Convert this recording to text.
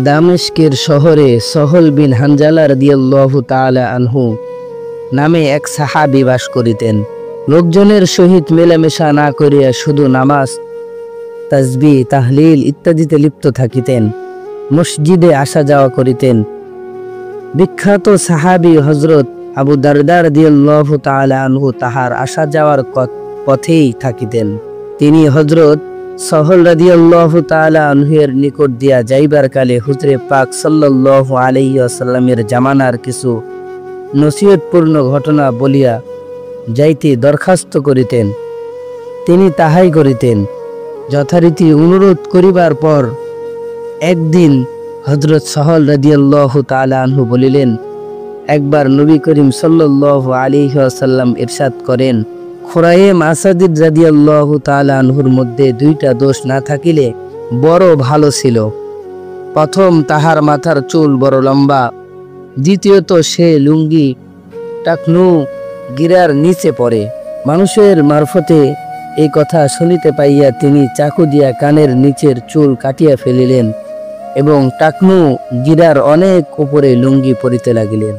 দামেস্কের শহরে সহল বিন হানজালা রাদিয়াল্লাহু তাআলা আনহু নামে এক সাহাবী বাস করিতেন। লোকজনের সহিত মেলামেশা না করিয়া শুধু নামাজ, তাসবিহ, তাহলিল ইত্যাদিতে লিপ্ত থাকিতেন। মসজিদে আসা যাওয়া করিতেন। বিখ্যাত সাহাবী হযরত আবু দারদা রাদিয়াল্লাহু তাআলা আনহু তাহার আসা যাওয়ার পথেই থাকিতেন। তিনি হযরত সহল রাদিয়াল্লাহু তাআলা আনহুর নিকট দিয়া যাইবার কালে হুজুরে পাক সাল্লাল্লাহু আলাইহি ওয়াসাল্লামের জামানার কিছু নসিহতপূর্ণ ঘটনা বলিয়া যাইতে দরখাস্ত করিতেন। তিনি তাহাই করিতেন। যথারীতি অনুরোধ করিবার পর একদিন হযরত সহল রাদিয়াল্লাহু তাআলা আনহু বলিলেন, একবার নবী করিম সাল্লাল্লাহু আলাইহি ওয়াসাল্লাম ইরশাদ করেন, খুরাইম আসাদিদ রাদিয়াল্লাহু তাআলা আনহুর মধ্যে দুইটা দোষ না থাকিলে বড় ভালো ছিল। প্রথম, তাহার মাথার চুল বড় লম্বা। দ্বিতীয়ত, সে লুঙ্গি টাকনু গিরার নিচে পড়ে। মানুষের মারফতে এই কথা শুনিতে পাইয়া তিনি চাকু দিয়া কানের নিচের চুল কাটিয়া ফেলিলেন এবং টাকনু গিরার অনেক উপরে লুঙ্গি পরিতে লাগিলেন।